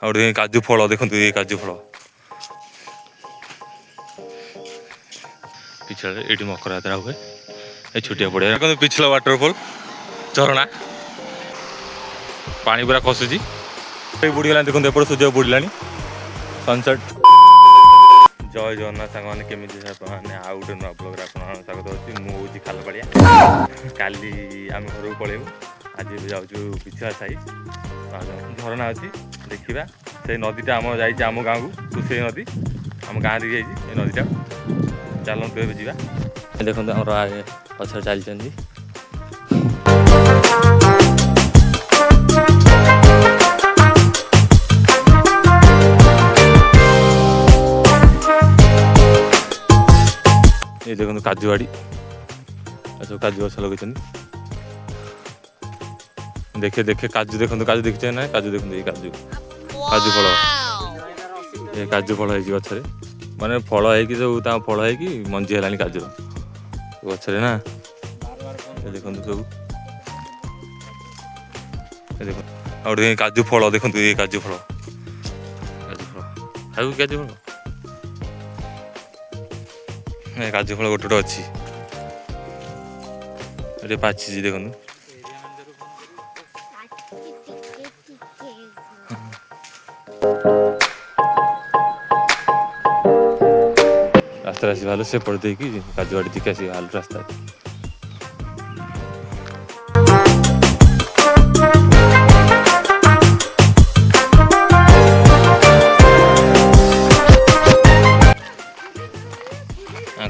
और काजू फल देखो ये काजू फल पिछड़े ये मकर यात्रा हुए ये छुटिया पड़े देखो पिछला वाटरफॉल झरणा पानी पूरा खसुची बुड़ीगला देखो एपटे सूर्य बुड़लानी सनसेट जय जगन्नाथ सांग मैंने केमी मैंने आउ गोटे नुआ ब्लॉग आप स्वागत अच्छी मुझे खालपाड़िया काली आम घर को पलैबू आज जाऊँ पिछुआ साई झरणा अच्छी देखा से नदीटा आम जा आम गाँव को सुसई नदी आम गाँव दी जाइए नदीटा चलतु ए जा देखो आम आगे पचर चलती ये देखो काजू बाड़ी सब काजू गछ लगे देखे देखे काजू देखो काजू देखते ना काजू देखो ये काजू काजू फल ये काजू फल है गचरे माने फल है सब फल है मंजी है काजू गचरे ना देखो सब देखो और काजू फल देखो ये काजू फल खाऊ काजू फल काजू फल गोटे गोटे अच्छी ये पाची देखो रास्ता आसी भालो से पड़ दे काजू बाड़ी दिखे आसी भालो रास्ता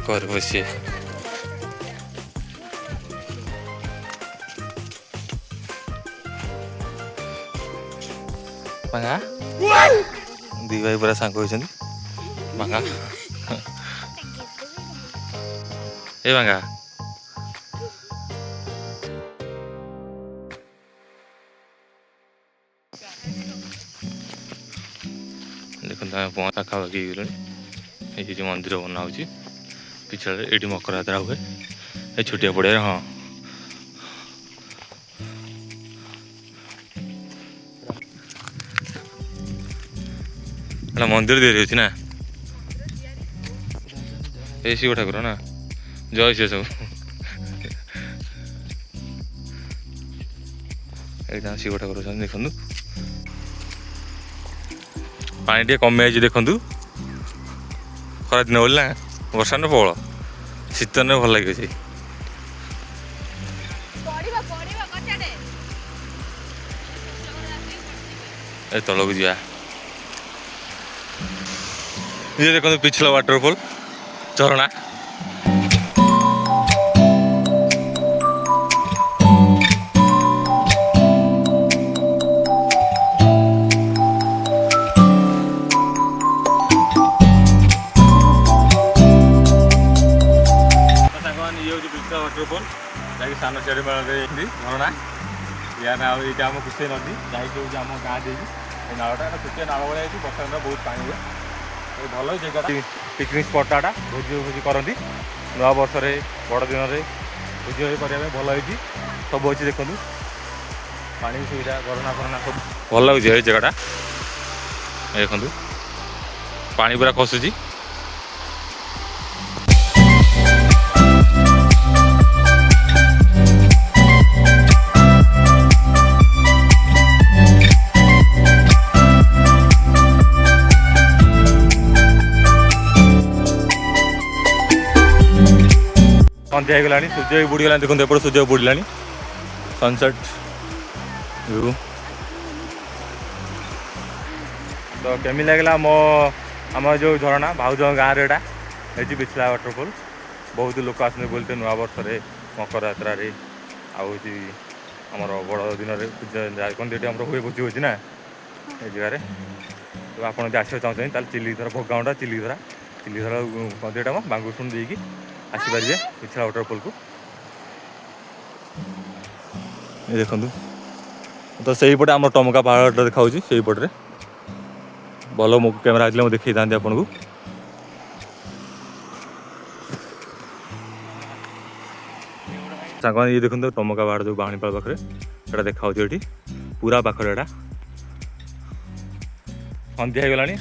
कर बसिए भांगा दी भाई पूरा सांग होइछन भांगा ए भांगा देखो पाखापाखि ये जो मंदिर बना हो पिछड़े ये मकर यात्रा हुए ये छुटिया पड़िया हाँ मंदिर दे रही ना ये शिव ठाकुर ना जय से सब यहाँ शिव ठाकुर देखु पानी टे कमी आई देखु खरा दिन बोल ना वर्षा न प्रबल शीतन भल लगे तल को जा ये देखो पिछला वाटरफॉल झरणा वाटरफॉल जैसे सान चढ़ी झरणा या ना ये आम कुसई नदी जाइए आम गाँव दे नालटा छुटिया नाल भाई बर्षा दिन बहुत पानी हुए भल जगह पिकनिक स्पटा भोजी भोजी करती नुआ वर्ष बड़ दिन में भोजी भोजी करने भल हो सब अच्छी देखो पानी सुविधा झरणा फरणा सब भल लगे जगहटा देखो पानी पूरा खसुची सन्ध्या हो गलानी सूर्य बुड़ीगला देखो एपटे सूर्य बुड़लानी सनसेट व्यू तो केमी लगला मो आम जो झरणा भाउज गाँव रे ये पिछला वाटरफॉल बहुत लोक आसते बोलते नुआ वर्ष मकर यात्रा आमर बड़ दिन में हुए भोजी होची ना ये जगह तो आप आसा चाहते चिल्लीधर भोगाउंटा चिल्लीधर कंदीटा बांगुसुन देकी आसीपारे पिछला वाटरफॉल को ये देखो तो सही पटे आम टमका पहाड़ देखा से पटे भल मो कैमेरा आते मुझे देखी था आपन को सांग ये देखो टमका पहाड़ जो बाणीपाल पाखे देखा पूरा पाखे ସନ୍ଧ୍ୟା ହେଇଗଲାଣି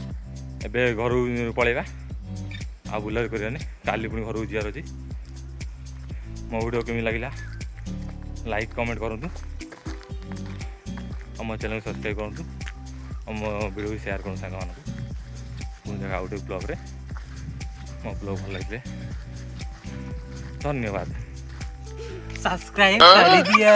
ଏବେ ଘରକୁ ପଳେଇବା ଆଉ ବୁଲାବୁଲି କରିବାନି କାଲି ପୁଣି ଘରକୁ ଯିବାର ଅଛି। ମୋ ଭିଡ଼ିଓ କେମିତି ଲାଗିଲା ଲାଇକ୍ କମେଣ୍ଟ କରନ୍ତୁ ଆଉ ମୋ ଚ୍ୟାନେଲକୁ ସବସ୍କ୍ରାଇବ୍ କରନ୍ତୁ ଆଉ ମୋ ଭିଡ଼ିଓକୁ ସେୟାର କରନ୍ତୁ ସାଙ୍ଗମାନଙ୍କୁ। ପୁଣି ଦେଖା ଆଉ ଗୋଟେ ବ୍ଲଗ୍ରେ ମୋ ବ୍ଲଗ୍ ଭଲ ଲାଗିଲେ ଧନ୍ୟବାଦ। सब्सक्राइब कर दिया।